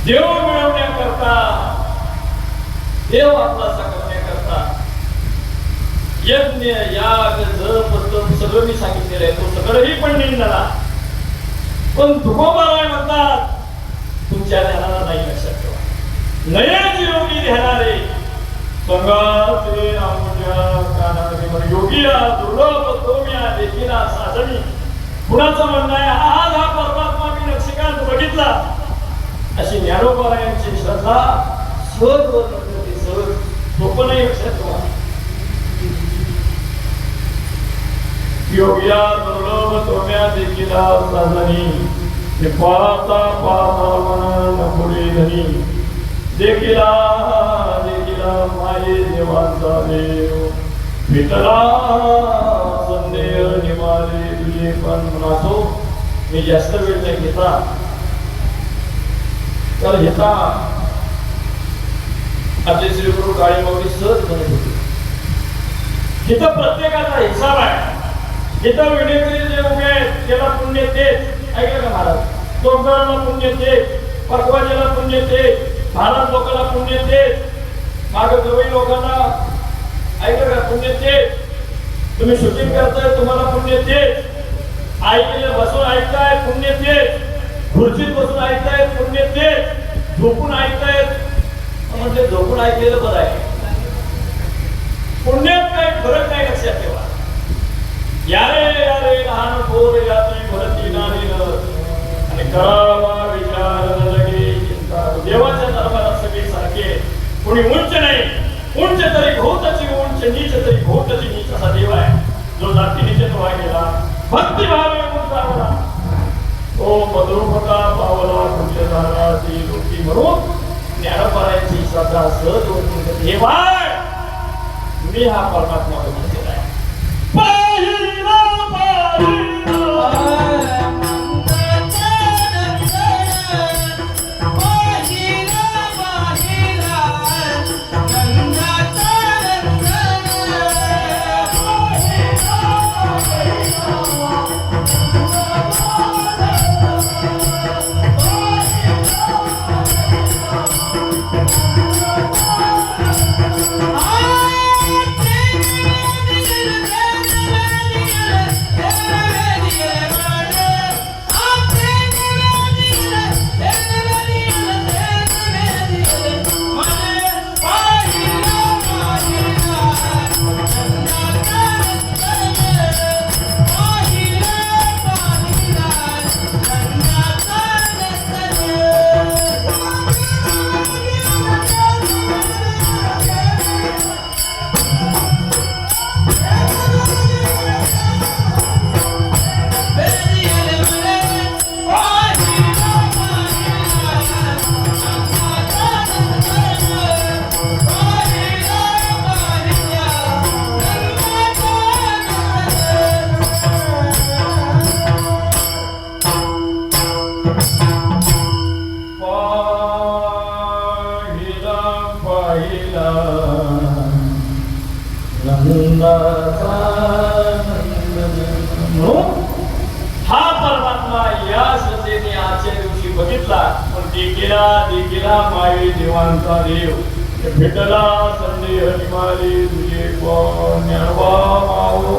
S1: देव मिळवण्याकरता देव आपला साकारण्याकरता यज्ञ याग जप तप सगळं मी सांगितलेलं आहे तो सगळंही पण निघाला पण तुकोबाराय म्हणतात तुमच्या ध्यानाला नाही लक्षात ठेवा नयन योगी ध्यानारे संगाते आमुच्या कानारे योगीला दुर्लभ तोम्या देखीला साधनी कुणाचं म्हणणं आहे आज हा परमात्मा मी नक्षीकांत बघितला अशी ज्ञानोबारायांची श्रद्धा सहज वर्णन सहज सोपं नाही लक्षात ठेवा योग्या दुर्लभ तोम्या देखीला साधनी पाता पाता मना पुढे धनी देखीला देखीला माये देवांचा देव विठला संदेह निवारे तुझे पण म्हणासो मी जास्त वेळ नाही घेता तर घेता आपले श्री गुरु काळीमाऊली सहज म्हणत होते इथं प्रत्येकाचा हिसाब आहे इथं विडेकरी जे उभे आहेत त्याला पुण्य तेच ऐकलं का महाराज तोंडाला पुण्य तेच पकवाजेला पुण्य तेच भारत लोकांना पुण्य तेच माग गवई लोकांना ऐकलं का पुण्य तेच तुम्ही शूटिंग करताय तुम्हाला पुण्य तेच ऐकले बसून ऐकताय पुण्य तेच खुर्चीत बसून ऐकतायत पुण्य ते झोपून ऐकतायत म्हणजे झोपून ऐकलेलं बरं आहे. पुण्यात काही फरक नाही लक्षात ठेवा. यारे यारे लहान थोर याची भरती नाही आणि करावा विचार लगे चिंता. देवाच्या दरबारात सगळे सारखे, कोणी उंच नाही. उंच तरी घोतची उंच, नीच तरी घोतची नीच असा देव आहे जो जातीनिचे तो गेला. भक्तिभावे उंचावला तो मधुरूपता पावला तुमच्या दाराची लोकी म्हणून ज्ञानोबाराची श्रद्धा सहज होती. हे बाळ मी हा परमात्मा बघितलेला आहे. पाहिला हा परमात्मा या श्रद्धेने आजच्या दिवशी बघितला. पण देखीला माई देवांचा देव भेटला संदेह निमाली तुझे ज्ञानवा मावो.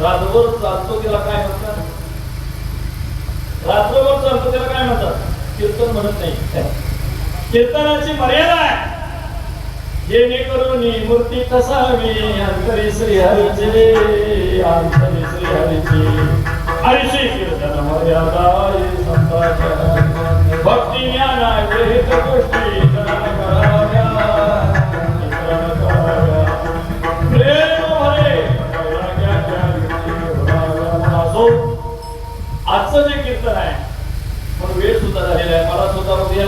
S1: रात्रभर चालतो त्याला काय म्हणतात? रात्रभर चालतो त्याला काय म्हणतात? कीर्तन म्हणत नाही. कीर्तनाची मर्यादा आहे. जेणेकरून मूर्ती कसावी अंतरी श्री हरीचे, अंतरी श्री हरीचे हरीची कीर्तन मर्यादा संताच्या भक्ती ज्ञाना विहित गोष्टी कराव्या आजचं जे कीर्तन आहे पण वेळ सुद्धा झालेला आहे. मला सुद्धा उद्या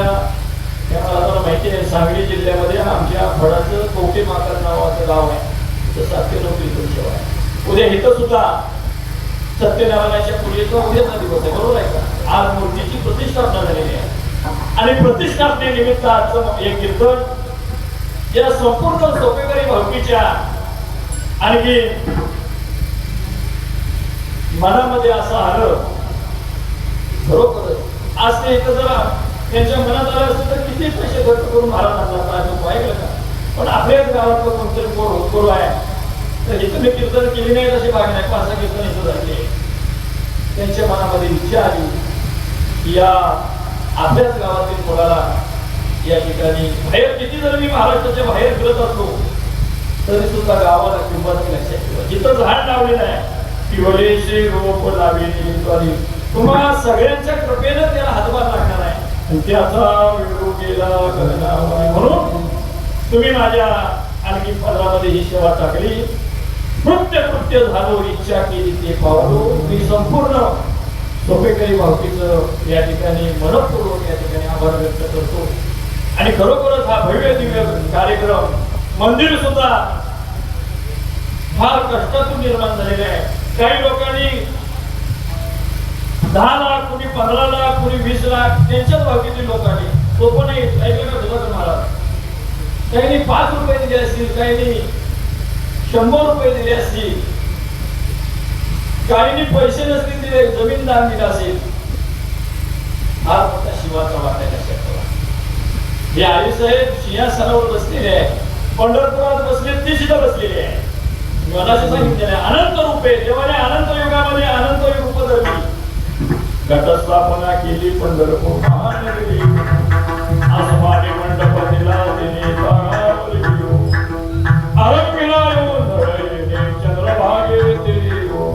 S1: मला माहिती आहे सांगली जिल्ह्यामध्ये आमच्या फळाचं कवटे माकर नावाचं गाव आहे. तिथं सत्यनोकरी तुमच्या आहे. उद्या इथं सुद्धा सत्यनारायणाच्या पूजेचा उद्याचा दिवस आहे. बरोबर आहे का? आज मूर्तीची प्रतिष्ठापना झालेली आहे आणि प्रतिष्ठापनेनिमित्त आजचं हे कीर्तन या संपूर्ण सोपेकरी भावकीच्या आणखी मनामध्ये असं आलं. बरोबर आज ते इथं जरा त्यांच्या मनात आलं असतं तर किती पैसे खर्च करून महाराजांना ऐकलं का? पण आपल्याच गावात कोणतरी कोण आहे तर इथं मी कीर्तन केली नाही तशी भाग नाही. 5 कीर्तन इथं झाले. त्यांच्या मनामध्ये इच्छा आली की या आपल्याच गावातील मुलाला या ठिकाणी बाहेर किती जर मी महाराष्ट्राच्या बाहेर फिरत असतो तरी सुद्धा गावाला किंमत लक्षात ठेवा. जिथं झाड लावलेलं आहे पिवळेचे रोप लावले तुम्हा सगळ्यांच्या कृपेनं त्याला हातभार लागणार आहे आणि त्याचा वेळू गेला म्हणून तुम्ही माझ्या आणखी पदरामध्ये ही सेवा टाकली. कृत्य झालो इच्छा केली ते पावलो. मी संपूर्ण सोपेकरी भावकीचं या ठिकाणी मनपूर्वक या ठिकाणी आभार व्यक्त करतो. आणि खरोखरच हा भव्य दिव्य कार्यक्रम मंदिर सुद्धा फार कष्टातून निर्माण झालेले आहे. काही लोकांनी 10 लाख, कोणी 15 लाख, कोणी 20 लाख त्यांच्याच भावकीतील लोकांनी तो पण ऐकलं का तुझा तुम्हाला काही 5 रुपये दिले असतील, काही 100 रुपये दिले असतील, काही पैसे नसतील दिले, जमीन दान दिलं असेल. हा मोठा शिवाचा वाटा लक्षात ठेवा. हे आई साहेब सिंहासनावर बसलेले आहे, पंढरपुरात बसले ती सुद्धा बसलेली आहे. मनाशी सांगितलेले अनंत रूपे देवाने अनंत युगामध्ये अनंत रूप धरली. घटस्थापना केली पंढरपूर महानगरी आसमानी मंडप दिला तिने तारावर घेऊ आरंभिला येऊन धरले चंद्रभागे देऊ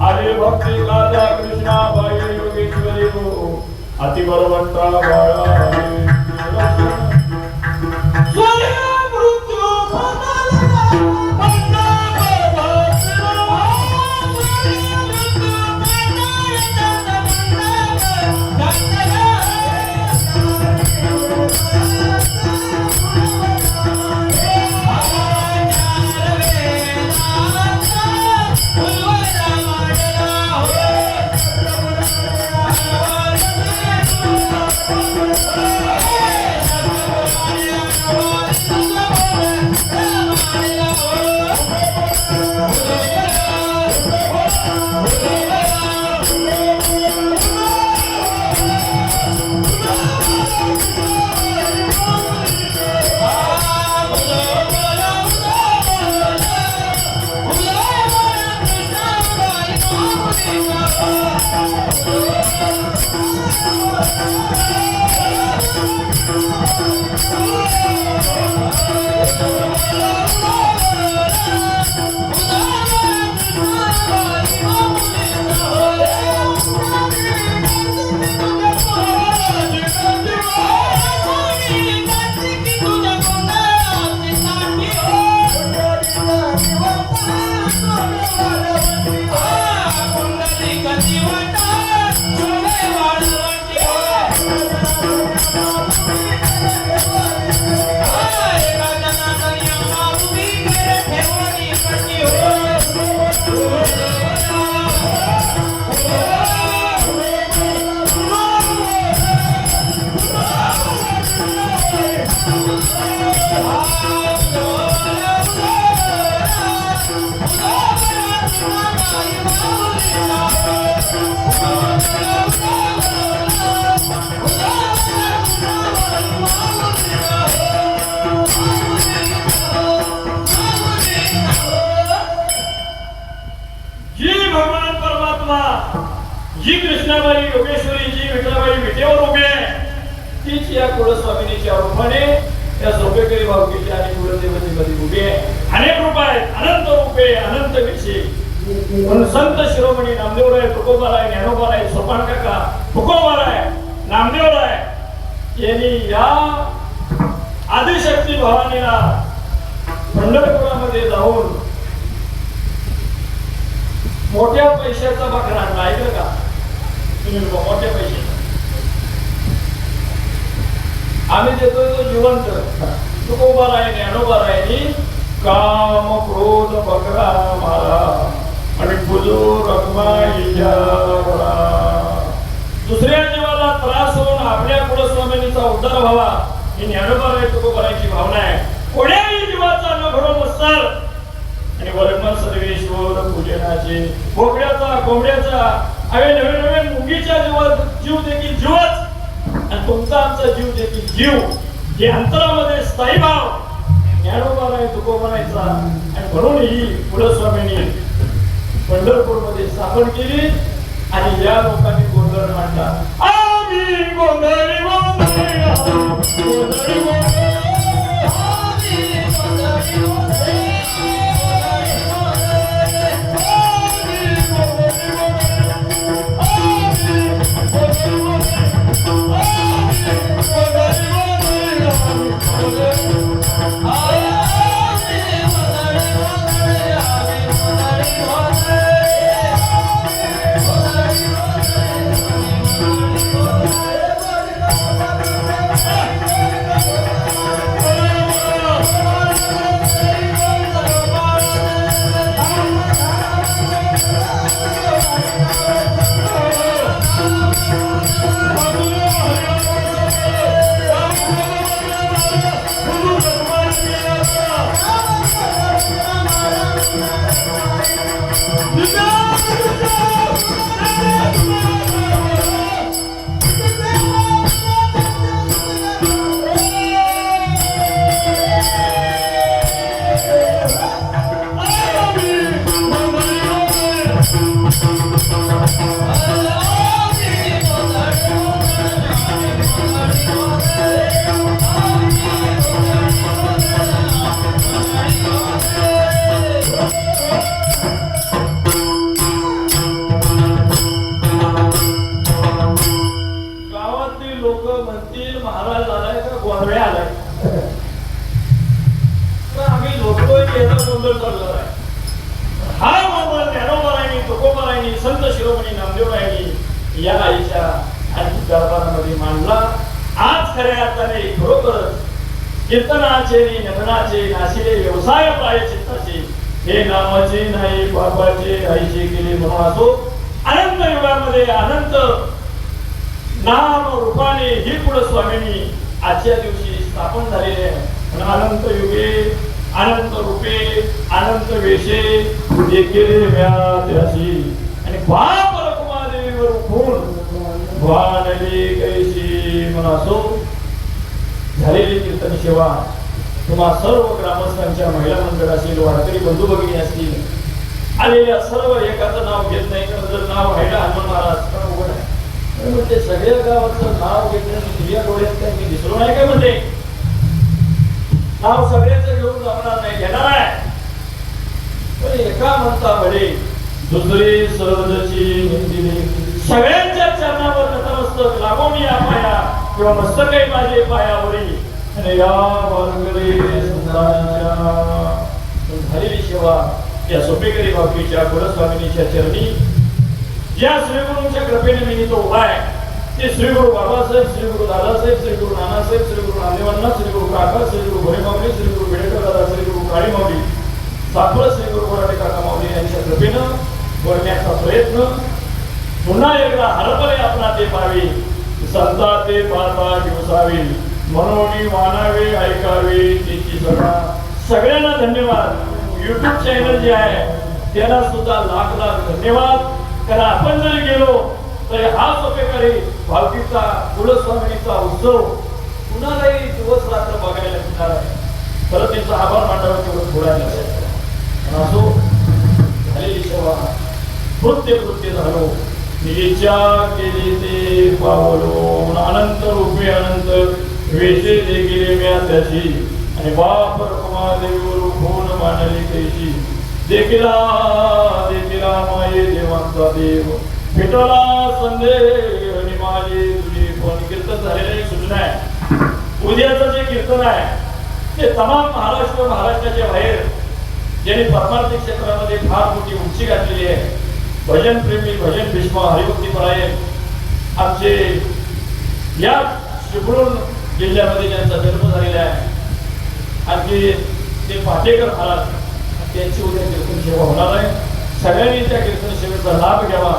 S1: आले भक्ती राजा कृष्णाबाई योगेश्वरी हो अतिबरवंता बाळा जी कृष्णाबाई योगेश्वरी जी विठ्ठलाबाई विटेवर उभी आहे तीच या कुलस्वामिनीच्या रूपाने या सोपेकरी भावकीच्या आणि कुलदेवतेमध्ये उभी आहे. अनेक रूप आहेत, अनंत रूपे, अनंत विषय. संत शिरोमणी नामदेवराय, तुकोबाराय, ज्ञानोबाराय, सोपान काका, तुकोबाराय, नामदेवराय यांनी या आदिशक्ती भवानीला पंढरपुरामध्ये जाऊन मोठ्या पैशाचा बकरा आणला. ऐकलं का तुम्ही? मोठ्या पैशाचा आम्ही देतोय तो जिवंत. तुकोबाराय, ज्ञानोबारायांनी काम क्रोध बकरा मारा आणि पूजो रखमाईच्या वरा. दुसऱ्या जीवाला त्रास होऊन आपल्या कुलस्वामिनीचा उद्धार व्हावा ही ज्ञानोबाराय तुकोबारायांची भावना आहे. कोण्याही जीवाचा न घडो मस्तर आणि वर्गमन सर्वेश्वर पूजनाचे बोकड्याचा कोंबड्याचा अवे नवीन नवीन मुंगीच्या जीव देखील जीवच आणि तुमचा आमचा जीव देखील जीव हे अंतरामध्ये स्थायी भाव ज्ञानोबाराय तुकोबारायचा. आणि म्हणून ही कुलस्वामिनी पंढरपूरमध्ये स्थापन केली आणि या लोकांनी गोंधळ मांडला. आम्ही गोंधळी गोंधळी या आईच्या आणि दरबारामध्ये मांडला. आज खऱ्या अर्थाने खरोखरच कीर्तनाचे नटनाचे नाशिले व्यवसाय प्रायचित्ताचे हे नामाचे नाही बापाचे आईचे केले म्हणून असो. अनंत युगामध्ये अनंत नाम रूपाने ही पुढे स्वामींनी आजच्या दिवशी स्थापन झालेले आहे. अनंत युगे अनंत रूपे अनंत वेशे देखील व्याध्यासी आणि बाप रखुमादेवीवर उठून वानली कैशी मनासो झालेली कीर्तन सेवा तुम्हा सर्व ग्रामस्थांच्या महिला मंडळ असतील वारकरी बंधू भगिनी असतील आलेल्या सर्व एकाचं नाव घेत नाही कारण जर नाव व्हायला हनुमान महाराज पण उघड आहे म्हणते सगळ्या गावाचं नाव घेतलं तुझ्या डोळ्यात काय मी दिसलो नाही काय म्हणते नाव सगळ्याचं घेऊन जमणार नाही घेणार आहे पण एका म्हणता बडे दुसरी सहजची निंदिली सगळ्यांच्या चरणावर नतमस्तक लागून या पाया किंवा मस्तकही माझे पायावरी आणि या वारकरी संतांच्या झालेली सेवा या सोपेकरी बाबतीच्या कुलस्वामिनीच्या चरणी ज्या श्रीगुरूंच्या कृपेने मी तो उभा आहे ते श्री गुरु बाबासाहेब श्री गुरु दादासाहेब श्री गुरु नानासाहेब श्री गुरु नांदेवांना श्री गुरु काका श्री गुरु भोरे माऊली श्री गुरु बेडेकर दादा श्री गुरु काळी माऊली साखर श्री गुरु गोराटे काका माऊली यांच्या कृपेनं बोलण्याचा प्रयत्न पुन्हा एकदा हरपले आपला ते पावी संता ते पाता दिवसावी मनोनी मानावे ऐकावे त्याची सगळ्यांना धन्यवाद. युट्यूब चॅनल जे आहे त्याला सुद्धा लाख लाख धन्यवाद. कारण आपण जरी गेलो तर हा सोपेकरी भावकीचा कुलस्वामिनीचा उत्सव कुणालाही दिवस रात्र बघायला मिळणार आहे. परत त्यांचा आभार मांडावा तेवढं थोडा असो झालेली सेवा कृत्य झालो निजा केली ते पावलो अनंत रूपे अनंत वेशे देखील म्या त्याची आणि बाप रखुमादेवीवर उठून मांडली कैशी देखिला देखिला माये देवांचा देव भेटला संदेह आणि माझे तुझे पण कीर्तन झालेले सूचना आहे. उद्याचं जे कीर्तन आहे ते तमाम महाराष्ट्राच्या बाहेर ज्यांनी परमार्थिक क्षेत्रामध्ये फार मोठी उंची घातलेली आहे. भजन प्रेमी भजन भीष्म हरिभक्ती परायण आमचे या चिपळूण जिल्ह्यामध्ये ज्यांचा जन्म झालेला आहे आणखी ते पाटेकर महाराज त्यांची उद्या कीर्तन सेवा होणार आहे. सगळ्यांनी त्या कीर्तन सेवेचा लाभ घ्यावा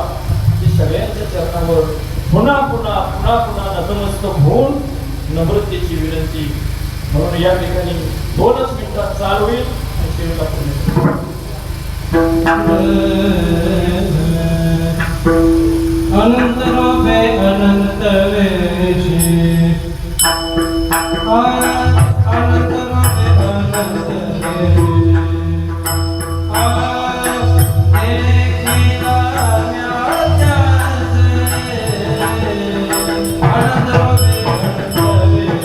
S1: ही सगळ्यांच्या चरणावर पुन्हा पुन्हा पुन्हा पुन्हा नतमस्तक होऊन नम्रतेची विनंती म्हणून या ठिकाणी 2च मिनिटात चालू होईल आणि सेवेला पूर्ण
S2: अनंत रूपे अनंत वेशी अनंत रूपे अनंत वेशी अनंत रूपे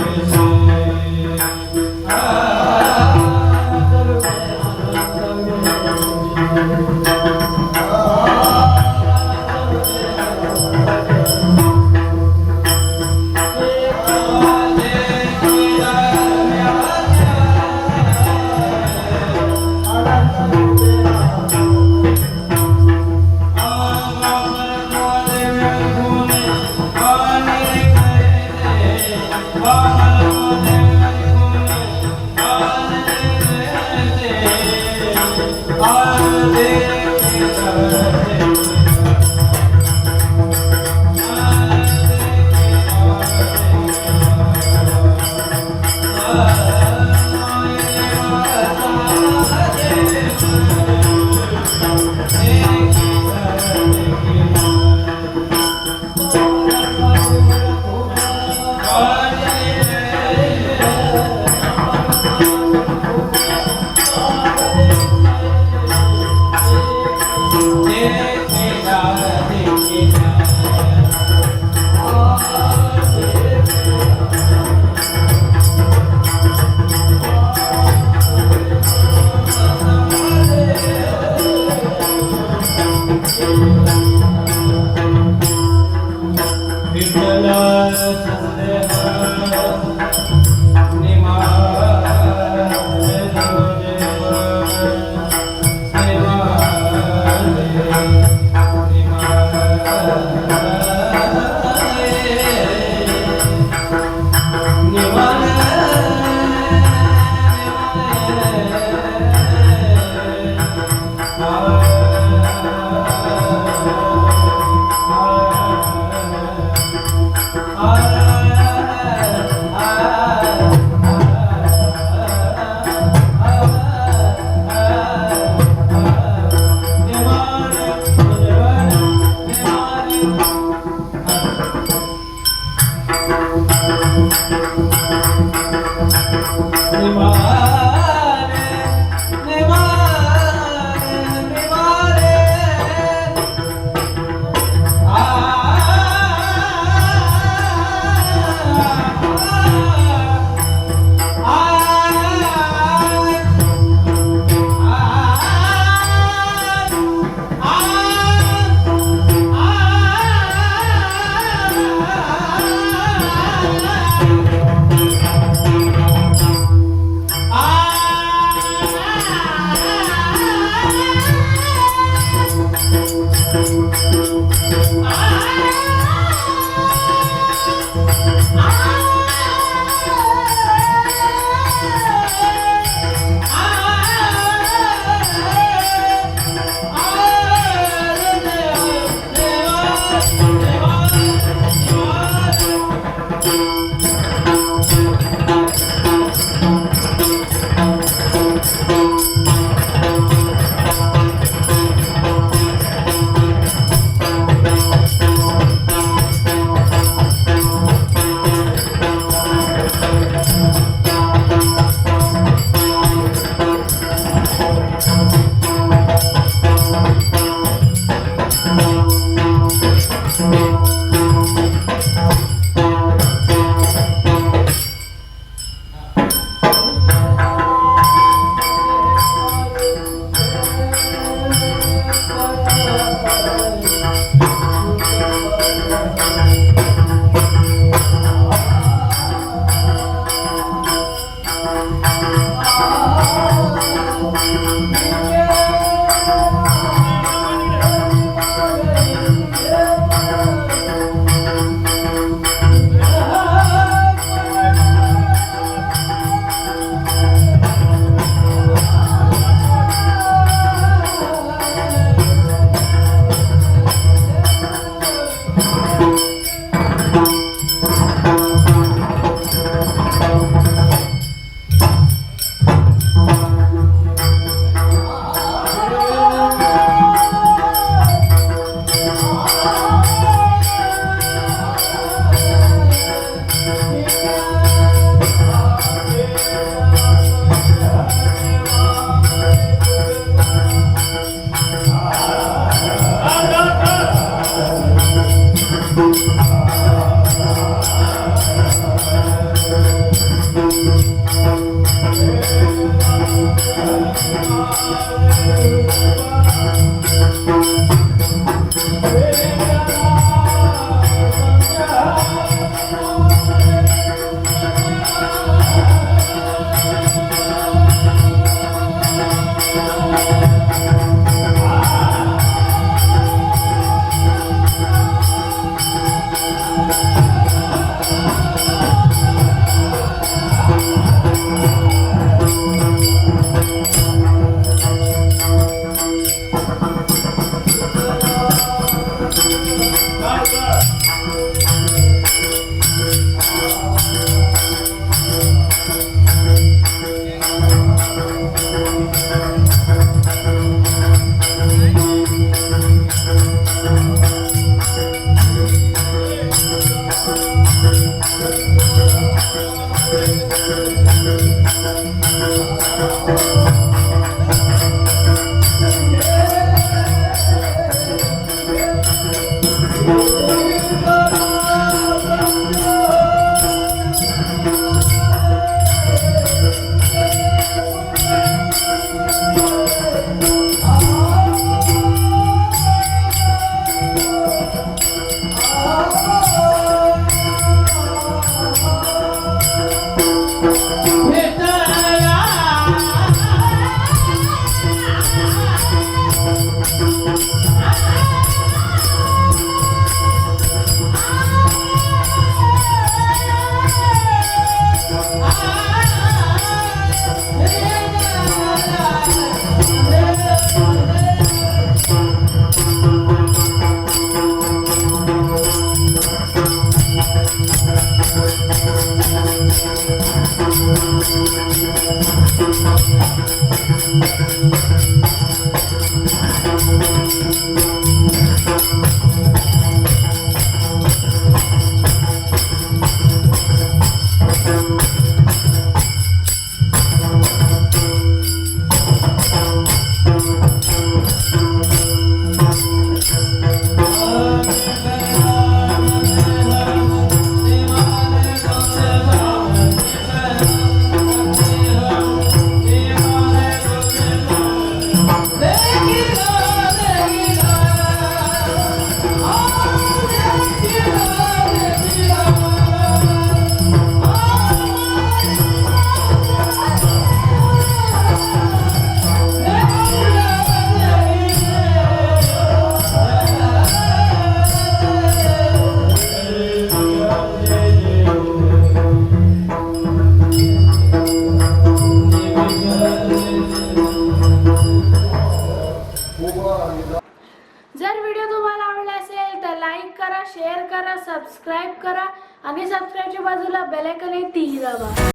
S3: जर व्हिडिओ तुम्हाला आवडला असेल तर लाईक करा, शेअर करा, सबस्क्राईब करा आणि सबस्क्राईबच्या बाजूला बेल आयकॉन आहे ती दाबा.